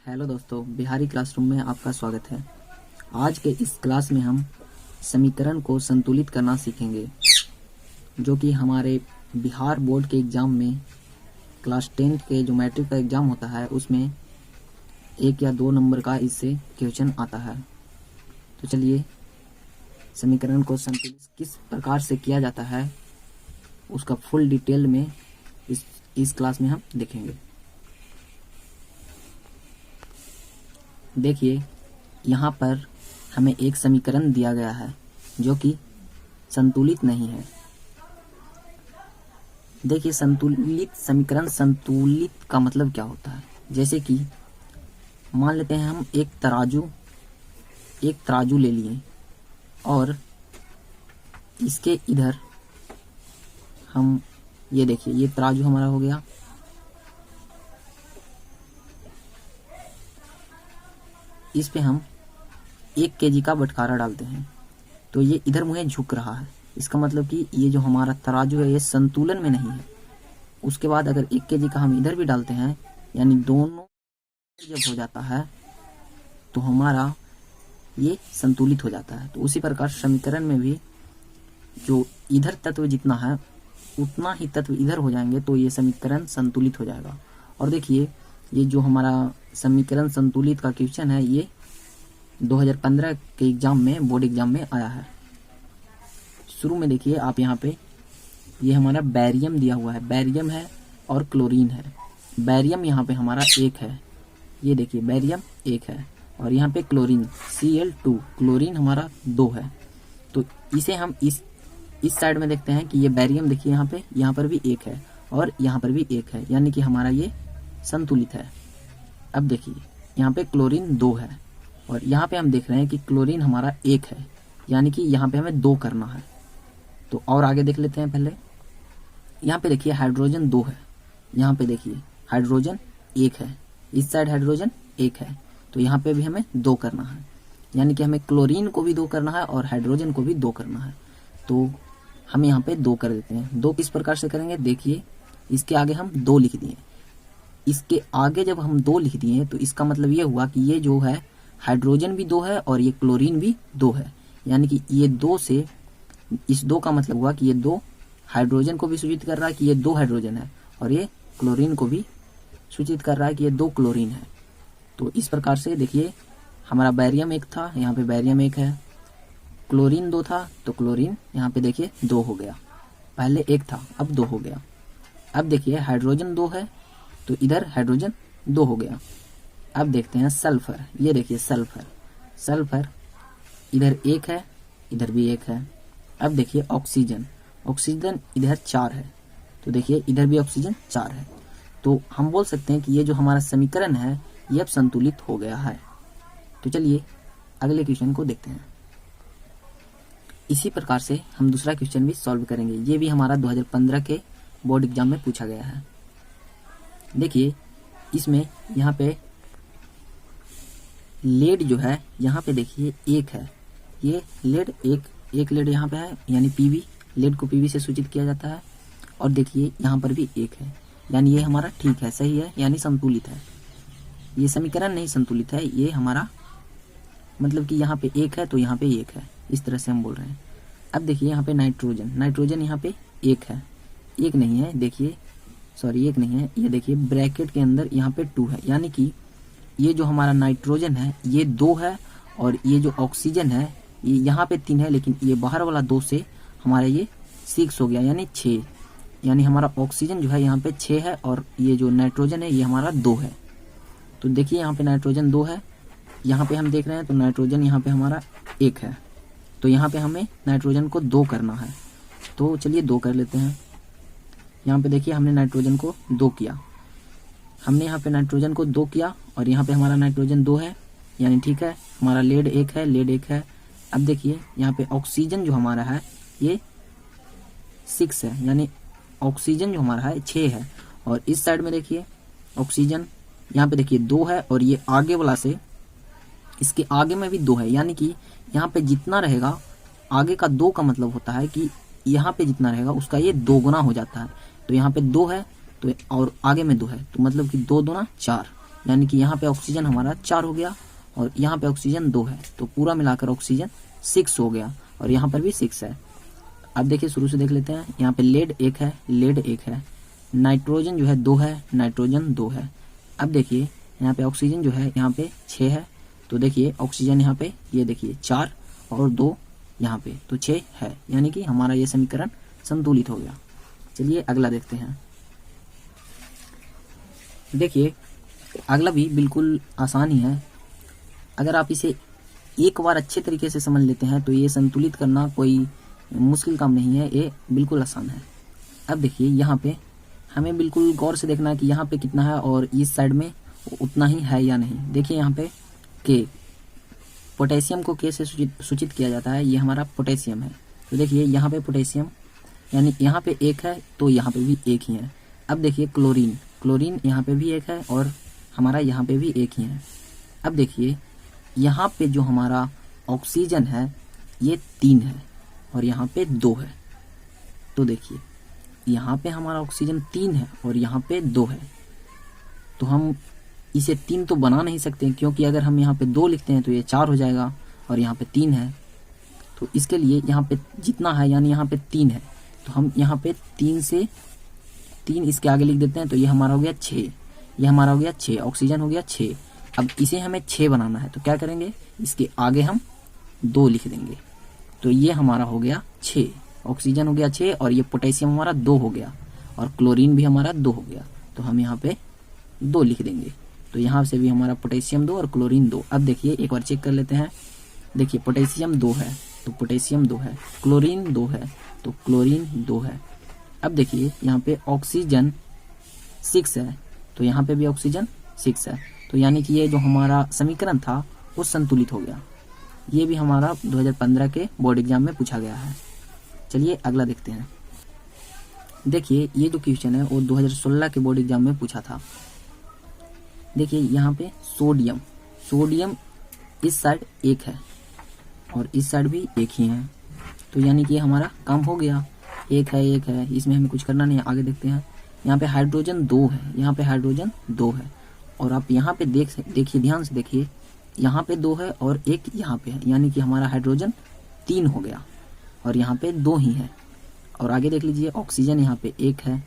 Hello दोस्तों, Bihari classroom में आपका स्वागत है। आज के इस क्लास में हम समीकरण को संतुलित करना सीखेंगे, जो कि हमारे बिहार बोर्ड के एग्ज़ाम में क्लास 10 के जो मैट्रिक का एग्ज़ाम होता है उसमें 1 या 2 नंबर का इससे क्वेश्चन आता है। तो चलिए, समीकरण को संतुलित किस प्रकार से किया जाता है उसका फुल डिटेल में इस क्लास में हम देखेंगे। देखिए, यहाँ पर हमें एक समीकरण दिया गया है जो कि संतुलित नहीं है। देखिए, संतुलित समीकरण, संतुलित का मतलब क्या होता है। जैसे कि मान लेते हैं हम एक तराजू ले लिए और इसके इधर हम ये देखिए, ये तराजू हमारा हो गया। इस पे हम 1 केजी का बटखारा डालते हैं तो ये इधर मुझे झुक रहा है। इसका मतलब कि ये जो हमारा तराजू है ये संतुलन में नहीं है। उसके बाद अगर 1 केजी का हम इधर भी डालते हैं, यानी दोनों जब हो जाता है तो हमारा ये संतुलित हो जाता है। तो उसी प्रकार समीकरण में भी जो इधर तत्व जितना है उतना ही तत्व इधर हो जाएंगे तो ये समीकरण संतुलित हो जाएगा। और देखिए, ये जो हमारा समीकरण संतुलित का क्वेश्चन है ये 2015 के एग्जाम में, बोर्ड एग्जाम में आया है। शुरू में देखिए आप यहाँ पे, ये हमारा बैरियम दिया हुआ है, बैरियम है और क्लोरीन है। बैरियम यहाँ पे हमारा 1 है, ये देखिए बैरियम 1 है, और यहाँ पे क्लोरीन Cl2, क्लोरीन हमारा 2 है। तो इसे हम इस साइड में देखते हैं कि ये बैरियम देखिए यहाँ पर भी 1 है और यहाँ पर भी 1 है, यानी कि हमारा ये संतुलित है। अब देखिए, यहाँ पे क्लोरीन 2 है और यहाँ पे हम देख रहे हैं कि क्लोरीन हमारा 1 है, यानी कि यहाँ पे हमें 2 करना है। तो और आगे देख लेते हैं। पहले यहाँ पे देखिए हाइड्रोजन 2 है, यहाँ पे देखिए हाइड्रोजन 1 है, इस साइड हाइड्रोजन 1 है, तो यहाँ पे भी हमें 2 करना है, यानी कि हमें क्लोरीन को भी 2 करना है और हाइड्रोजन को भी 2 करना है। तो हम यहाँ पे 2 कर देते हैं। 2 किस प्रकार से करेंगे, देखिए इसके आगे हम 2 लिख दिए। इसके आगे जब हम 2 लिख दिए तो इसका मतलब ये हुआ कि ये जो है हाइड्रोजन भी 2 है और ये क्लोरीन भी 2 है, यानी कि ये 2 से इस 2 का मतलब हुआ कि ये 2 हाइड्रोजन को भी सूचित कर रहा है कि ये 2 हाइड्रोजन है, और ये क्लोरीन को भी सूचित कर रहा है कि ये 2 क्लोरीन है। तो इस प्रकार से देखिए, हमारा बैरियम 1 था, यहाँ पे बैरियम 1 है, क्लोरीन 2 था तो क्लोरीन यहाँ पे देखिए 2 हो गया, पहले 1 था अब 2 हो गया। अब देखिए हाइड्रोजन 2 है तो इधर हाइड्रोजन 2 हो गया। अब देखते हैं सल्फर, ये देखिए सल्फर इधर 1 है, इधर भी 1 है। अब देखिए ऑक्सीजन इधर 4 है, तो देखिए इधर भी ऑक्सीजन 4 है। तो हम बोल सकते हैं कि ये जो हमारा समीकरण है ये अब संतुलित हो गया है। तो चलिए अगले क्वेश्चन को देखते हैं। इसी प्रकार से हम दूसरा क्वेश्चन भी सॉल्व करेंगे, ये भी हमारा 2015 के बोर्ड एग्जाम में पूछा गया है। देखिए, इसमें यहाँ पे लेड जो है, यहाँ पे देखिए 1 है, ये लेड एक लेड यहाँ पे है, यानी पीवी, लेड को पीवी से सूचित किया जाता है। और देखिए यहाँ पर भी 1 है, यानी ये हमारा ठीक है, सही है, यानी संतुलित है। ये समीकरण नहीं संतुलित है, ये हमारा मतलब कि यहाँ पे 1 है तो यहाँ पे 1 है, इस तरह से हम बोल रहे हैं। अब देखिए यहाँ पे नाइट्रोजन यहाँ पे 1 है, 1 नहीं है, देखिए सॉरी 1 नहीं है, ये देखिए ब्रैकेट के अंदर यहाँ पे 2 है, यानी कि ये जो हमारा नाइट्रोजन है ये 2 है, और ये जो ऑक्सीजन है ये यहाँ पे 3 है, लेकिन ये बाहर वाला 2 से हमारा ये 6 हो गया, यानी 6, यानी हमारा ऑक्सीजन जो है यहाँ पे 6 है और ये जो नाइट्रोजन है ये हमारा 2 है। तो देखिए यहाँ पे नाइट्रोजन 2 है, यहाँ पे हम देख रहे हैं तो नाइट्रोजन यहाँ पे हमारा 1 है, तो यहाँ पे हमें नाइट्रोजन को 2 करना है। तो चलिए 2 कर लेते हैं। यहाँ पे देखिए हमने नाइट्रोजन को 2 किया, और यहाँ पे हमारा नाइट्रोजन 2 है, यानी ठीक है, हमारा लेड 1 है। अब देखिए यहाँ पे ऑक्सीजन जो हमारा है ये 6 है, यानी ऑक्सीजन जो हमारा है 6 है, और इस साइड में देखिए ऑक्सीजन यहाँ पे देखिए 2 है, और ये आगे वाला से इसके आगे में भी 2 है, यानी कि यहाँ पे जितना रहेगा आगे का 2 का मतलब होता है कि यहाँ पे जितना रहेगा उसका ये 2 गुना हो जाता है। तो यहाँ पे 2 है तो और आगे में 2 है, तो मतलब कि 2 दूना 4, यानी कि यहाँ पे ऑक्सीजन हमारा 4 हो गया और यहाँ पे ऑक्सीजन 2 है, तो पूरा मिलाकर ऑक्सीजन 6 हो गया और यहाँ पर भी 6 है। अब देखिए शुरू से देख लेते हैं। यहाँ पे लेड 1 है, लेड 1 है, नाइट्रोजन जो है 2 है, नाइट्रोजन 2 है। अब देखिए यहाँ पे ऑक्सीजन जो है यहाँ पे 6 है, तो देखिए ऑक्सीजन यहाँ पे ये देखिए 4 और 2 यहाँ पे, तो 6 है, यानी कि हमारा ये समीकरण संतुलित हो गया। चलिए अगला देखते हैं। देखिए अगला भी बिल्कुल आसान ही है। अगर आप इसे एक बार अच्छे तरीके से समझ लेते हैं तो ये संतुलित करना कोई मुश्किल काम नहीं है, ये बिल्कुल आसान है। अब देखिए यहाँ पे हमें बिल्कुल गौर से देखना है कि यहाँ पे कितना है और इस साइड में उतना ही है या नहीं। देखिए यहाँ पे के, पोटेशियम को के से सूचित किया जाता है, ये हमारा पोटेशियम है। तो देखिए यहाँ पे पोटेशियम यानी यहाँ पे 1 है, तो यहाँ पे भी 1 ही है। अब देखिए क्लोरीन, क्लोरीन यहाँ पे भी 1 है और हमारा यहाँ पे भी 1 ही है। अब देखिए यहाँ पे जो हमारा ऑक्सीजन है ये 3 है और यहाँ पे 2 है। तो देखिए यहाँ पे हमारा ऑक्सीजन 3 है और यहाँ पे 2 है, तो हम इसे 3 तो बना नहीं सकते, क्योंकि अगर हम यहाँ पे 2 लिखते हैं तो ये 4 हो जाएगा और यहाँ पे 3 है। तो इसके लिए यहाँ पे जितना है यानी यहाँ पे 3 है, तो हम यहाँ पे 3 से 3 इसके आगे लिख देते हैं, तो ये हमारा हो गया 6, ये हमारा हो गया 6, ऑक्सीजन हो गया 6। अब इसे हमें 6 बनाना है, तो क्या करेंगे, इसके आगे हम 2 लिख देंगे, तो ये हमारा हो गया 6, ऑक्सीजन हो गया 6 और ये पोटेशियम हमारा 2 हो गया और क्लोरीन भी हमारा 2 हो गया, तो हम यहाँ पे 2 लिख देंगे। तो यहाँ से भी हमारा पोटेशियम 2 और क्लोरीन 2। अब देखिए एक बार चेक कर लेते हैं। देखिए पोटेशियम 2 है तो पोटेशियम 2 है, क्लोरीन 2 है तो क्लोरीन 2 है। अब देखिए यहाँ पे ऑक्सीजन 6 है, तो यहाँ पे भी ऑक्सीजन 6 है, तो यानी कि ये जो हमारा समीकरण था वो संतुलित हो गया। ये भी हमारा 2015 के बोर्ड एग्जाम में पूछा गया है। चलिए अगला देखते हैं। देखिए ये जो क्वेश्चन है वो 2016 के बोर्ड एग्जाम में पूछा था। देखिए यहाँ पे सोडियम, सोडियम इस साइड 1 है और इस साइड भी 1 ही है, तो यानी कि हमारा काम हो गया। 1 है 1 है, इसमें हमें कुछ करना नहीं है। आगे देखते हैं। यहाँ पे हाइड्रोजन 2 है, यहाँ पे हाइड्रोजन 2 है और आप यहाँ पे देखिए ध्यान से देखिए, यहाँ पे 2 है और 1 यहाँ पे है, यानी कि हमारा हाइड्रोजन 3 हो गया और यहाँ पे 2 ही है। और आगे देख लीजिए ऑक्सीजन यहाँ पे 1 है,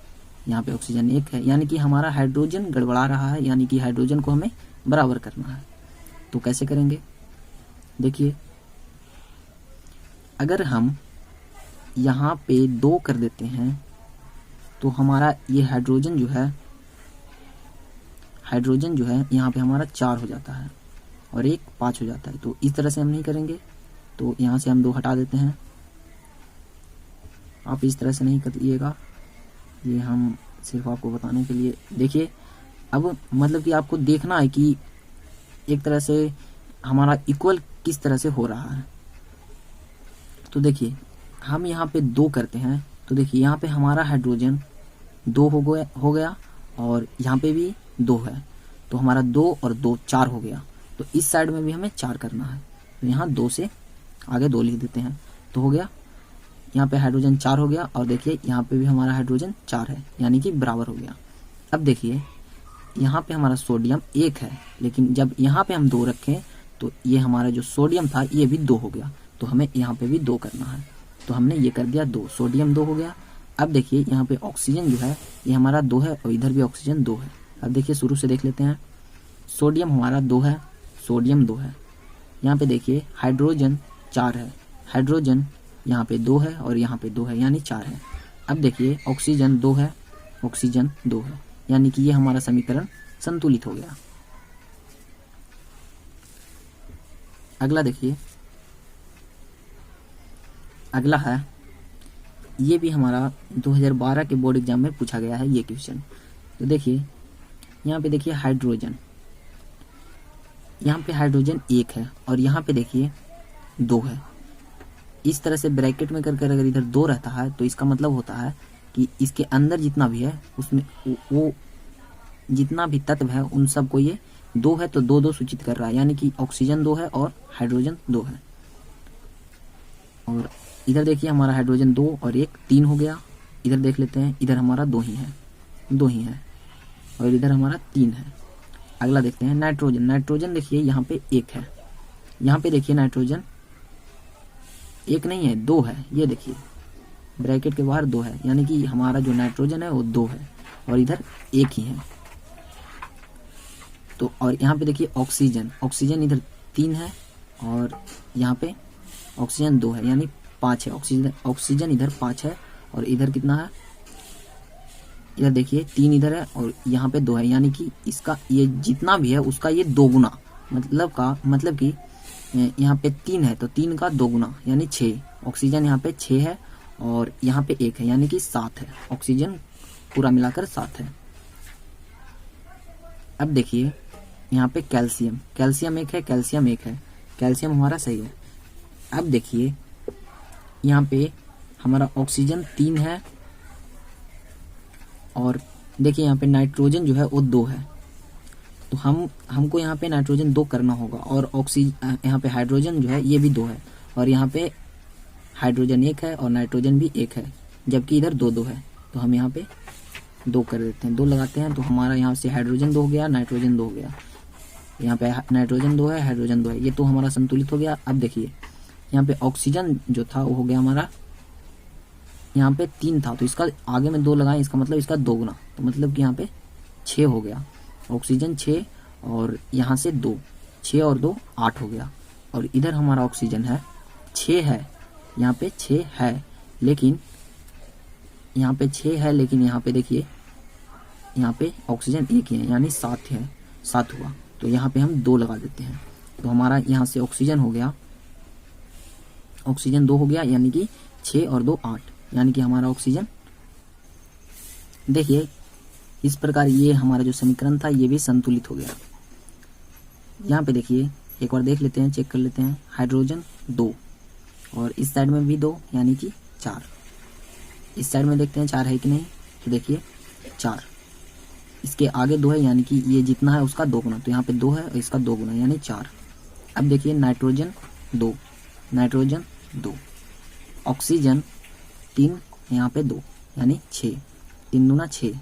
यहाँ पे ऑक्सीजन 1 है, यानी कि हमारा हाइड्रोजन गड़बड़ा रहा है, यानी कि हाइड्रोजन को हमें बराबर करना है। तो कैसे करेंगे, देखिए अगर हम यहाँ पे 2 कर देते हैं तो हमारा ये हाइड्रोजन जो है यहाँ पे हमारा 4 हो जाता है और 1 5 हो जाता है। तो इस तरह से हम नहीं करेंगे, तो यहाँ से हम 2 हटा देते हैं। आप इस तरह से नहीं करिएगा, ये हम सिर्फ आपको बताने के लिए। देखिए अब मतलब कि आपको देखना है कि एक तरह से हमारा इक्वल किस तरह से हो रहा है। तो देखिए हम यहाँ पे 2 करते हैं, तो देखिए यहाँ पे हमारा हाइड्रोजन 2 हो गया और यहाँ पे भी 2 है, तो हमारा 2 और 2 4 हो गया। तो इस साइड में भी हमें 4 करना है, तो यहाँ 2 से आगे 2 लिख देते हैं, तो हो गया। यहाँ पे हाइड्रोजन 4 हो गया और देखिए यहाँ पे भी हमारा हाइड्रोजन 4 है, यानी कि बराबर हो गया। अब देखिए यहाँ पे हमारा सोडियम 1 है, लेकिन जब यहाँ पे हम 2 रखें तो ये हमारा जो सोडियम था ये भी 2 हो गया, तो हमें यहाँ पे भी 2 करना है, तो हमने ये कर दिया 2, सोडियम 2 हो गया। अब देखिए यहाँ पे ऑक्सीजन जो है ये हमारा 2 है और इधर भी ऑक्सीजन 2 है। अब देखिए शुरू से देख लेते हैं। सोडियम हमारा 2 है, सोडियम 2 है। यहाँ पे देखिए हाइड्रोजन 4 है, हाइड्रोजन यहाँ पे 2 है और यहाँ पे 2 है, यानी 4 है। अब देखिए ऑक्सीजन 2 है, ऑक्सीजन 2 है, यानी कि ये हमारा समीकरण संतुलित हो गया। अगला देखिए, अगला है, ये भी हमारा 2012 के बोर्ड एग्जाम में पूछा गया है ये क्वेश्चन। तो देखिए यहाँ पे देखिए हाइड्रोजन, यहाँ पे हाइड्रोजन 1 है और यहाँ पे देखिए 2 है। इस तरह से ब्रैकेट में कर अगर इधर 2 रहता है तो इसका मतलब होता है कि इसके अंदर जितना भी है उसमें वो जितना भी तत्व है उन सब को ये 2 है, तो 2 सूचित कर रहा है, यानी कि ऑक्सीजन 2 है और हाइड्रोजन 2 है। और इधर देखिए हमारा हाइड्रोजन 2 और 1 3 हो गया। इधर देख लेते हैं, इधर हमारा 2 ही है और इधर हमारा 3 है। अगला देखते हैं नाइट्रोजन। नाइट्रोजन देखिए यहाँ पे एक है, यहाँ पे देखिए नाइट्रोजन एक नहीं है, दो है। ये देखिए ब्रैकेट के बाहर दो है, यानी कि हमारा जो नाइट्रोजन है वो दो है और इधर एक ही है। तो और यहाँ पे देखिए ऑक्सीजन, ऑक्सीजन इधर तीन है और यहाँ पे ऑक्सीजन दो है, यानी पाँच है। ऑक्सीजन इधर पाँच है और इधर कितना है, इधर देखिए तीन इधर है और यहाँ पे दो है, यानी कि इसका ये जितना भी है उसका ये दो गुना, मतलब कि यहाँ पे तीन है तो तीन का दो गुना यानी 6। ऑक्सीजन यहाँ पे 6 है और यहाँ पे एक है, यानी कि 7 है। ऑक्सीजन पूरा मिलाकर 7 है। अब देखिए यहाँ पे कैल्शियम, कैल्शियम एक है, कैल्शियम एक है, कैल्शियम हमारा सही है। अब देखिए यहाँ पे हमारा ऑक्सीजन 3 है और देखिए यहाँ पे नाइट्रोजन जो है वो 2 है, तो हमको यहाँ पे नाइट्रोजन 2 करना होगा और ऑक्सीजन यहाँ पे हाइड्रोजन जो है ये भी 2 है और यहाँ पे हाइड्रोजन 1 है और नाइट्रोजन भी 1 है, जबकि इधर 2 है। तो हम यहाँ पे 2 कर देते हैं, 2 लगाते हैं तो हमारा यहाँ से हाइड्रोजन 2 हो गया, नाइट्रोजन 2 हो गया। यहाँ पे नाइट्रोजन 2 है, हाइड्रोजन 2 है, ये तो हमारा संतुलित हो गया। अब देखिए यहाँ पे ऑक्सीजन जो था वो हो गया हमारा, यहाँ पे 3 था तो इसका आगे में 2 लगाएं, इसका मतलब इसका 2 गुना, तो मतलब कि यहाँ पे 6 हो गया। ऑक्सीजन 6 और यहाँ से 2, 6 और 2 8 हो गया। और इधर हमारा ऑक्सीजन है 6 है, यहाँ पे 6 है, लेकिन यहाँ पे 6 है, लेकिन यहाँ पे देखिए यहाँ पे ऑक्सीजन 1 ही है, यानी 7 है, 7 हुआ। तो यहाँ पे हम 2 लगा देते हैं, तो हमारा यहाँ से ऑक्सीजन हो गया, ऑक्सीजन 2 हो गया, यानी कि 6 और 2 8, यानी कि हमारा ऑक्सीजन देखिए इस प्रकार ये हमारा जो समीकरण था ये भी संतुलित हो गया। यहाँ पे देखिए एक बार देख लेते हैं, चेक कर लेते हैं। हाइड्रोजन 2 और इस साइड में भी 2, यानी कि 4। इस साइड में देखते हैं 4 है कि नहीं, तो देखिए 4, इसके आगे 2 है, यानी कि ये जितना है उसका 2 गुना, तो यहाँ पे 2 है और इसका 2 गुना यानी 4। अब देखिए नाइट्रोजन 2, नाइट्रोजन 2, ऑक्सीजन 3, यहाँ पे 2 यानी 6, 3 दूना 6,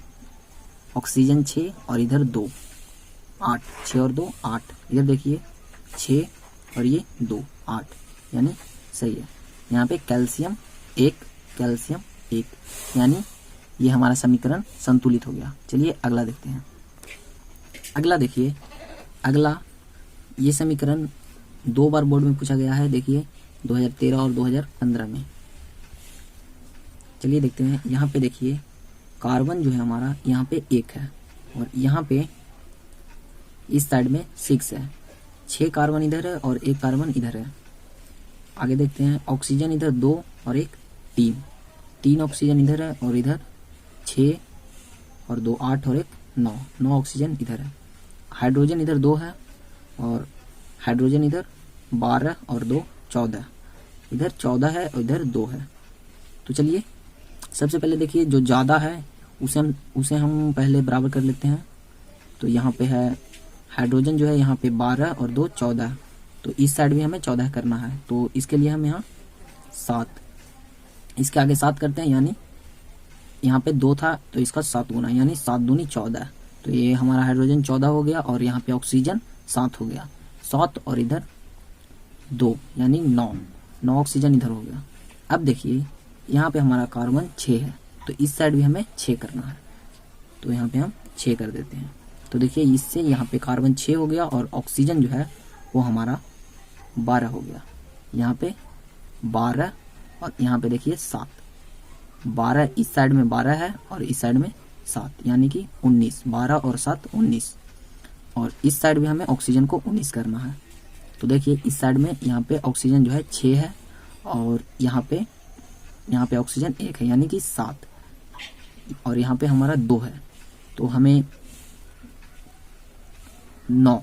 ऑक्सीजन 6 और इधर 2 8, 6 और 2 8, इधर देखिए 6 और ये 2 8, यानी सही है। यहाँ पे कैल्शियम 1, कैल्शियम 1, यानी ये हमारा समीकरण संतुलित हो गया। चलिए अगला देखते हैं। अगला देखिए, अगला ये समीकरण 2 बार बोर्ड में पूछा गया है, देखिए 2013 और 2015 में। चलिए देखते हैं। यहाँ पे देखिए कार्बन जो है हमारा यहाँ पे 1 है और यहाँ पे इस साइड में 6 है, 6 कार्बन इधर है और 1 कार्बन इधर है। आगे देखते हैं, ऑक्सीजन इधर 2 और 1 3, 3 ऑक्सीजन इधर है और इधर 6 और 2 8 और 1 9, 9 ऑक्सीजन इधर है। हाइड्रोजन इधर 2 है और हाइड्रोजन इधर 12 और 2 14, इधर 14 है और इधर 2 है। तो चलिए सबसे पहले देखिए जो ज़्यादा है उसे हम पहले बराबर कर लेते हैं। तो यहाँ पे है हाइड्रोजन जो है यहाँ पे 12 और 2 14, तो इस साइड भी हमें 14 करना है, तो इसके लिए हम यहाँ 7, इसके आगे 7 करते हैं, यानी यहाँ पे 2 था तो इसका 7 गुना, यानी 7 दूनी 14, तो ये हमारा हाइड्रोजन 14 हो गया और यहाँ पे ऑक्सीजन 7 हो गया, 7 और इधर 2 यानी 9, 9 ऑक्सीजन इधर हो गया। अब देखिए यहाँ पे हमारा कार्बन 6 है, तो इस साइड भी हमें 6 करना है, तो यहाँ पे हम 6 कर देते हैं। तो देखिए इससे यहाँ पे कार्बन 6 हो गया और ऑक्सीजन जो है वो हमारा 12 हो गया, यहाँ पे 12 और यहाँ पे देखिए 7, 12 इस साइड में 12 है और इस साइड में 7, यानी कि 19, 12 और 7 19, और इस साइड भी हमें ऑक्सीजन को 19 करना है। तो देखिए इस साइड में यहाँ पे ऑक्सीजन जो है 6 है और यहाँ पे ऑक्सीजन 1 है, यानी कि 7, और यहाँ पे हमारा 2 है, तो हमें 9,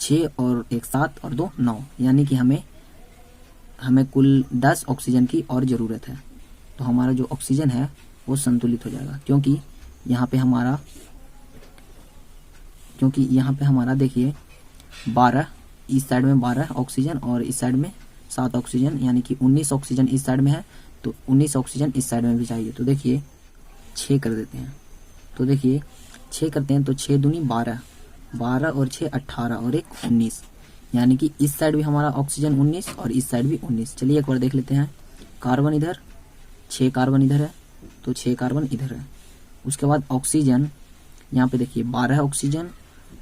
6 और 1 7 और 2 9, यानी कि हमें कुल 10 ऑक्सीजन की और ज़रूरत है। तो हमारा जो ऑक्सीजन है वो संतुलित हो जाएगा, क्योंकि यहाँ पे हमारा देखिए 12, इस साइड में 12 ऑक्सीजन और इस साइड में 7 ऑक्सीजन, यानी कि 19 ऑक्सीजन इस साइड में है, तो 19 ऑक्सीजन इस साइड में भी चाहिए। तो देखिए 6 कर देते हैं, तो देखिए 6 करते हैं तो 6 दूनी 12 12 और 6 18 और 1 19, यानी कि इस साइड भी हमारा ऑक्सीजन 19 और इस साइड भी 19। चलिए एक बार देख लेते हैं। कार्बन इधर, 6 कार्बन इधर है, तो 6 कार्बन इधर है। उसके बाद ऑक्सीजन, यहाँ पे देखिए 12 ऑक्सीजन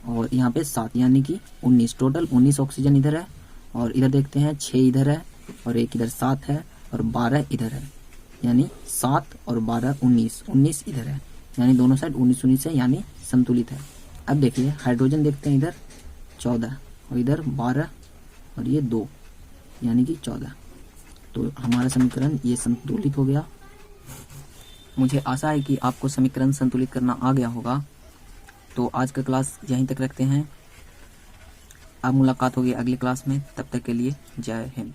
और यहाँ पे 7, यानी कि 19, टोटल 19 ऑक्सीजन इधर है। और इधर देखते हैं 6 इधर है और 1 इधर 7 है और 12 इधर है, यानी 7 और 12 19 इधर है, यानी दोनों साइड 19 है, यानी संतुलित है। अब देखिए हाइड्रोजन देखते हैं, इधर 14 और इधर 12 और ये 2, यानी कि 14। तो हमारा समीकरण ये संतुलित हो गया। मुझे आशा है कि आपको समीकरण संतुलित करना आ गया होगा। तो आज का क्लास यहीं तक रखते हैं। अब मुलाकात होगी अगली क्लास में, तब तक के लिए जय हिंद।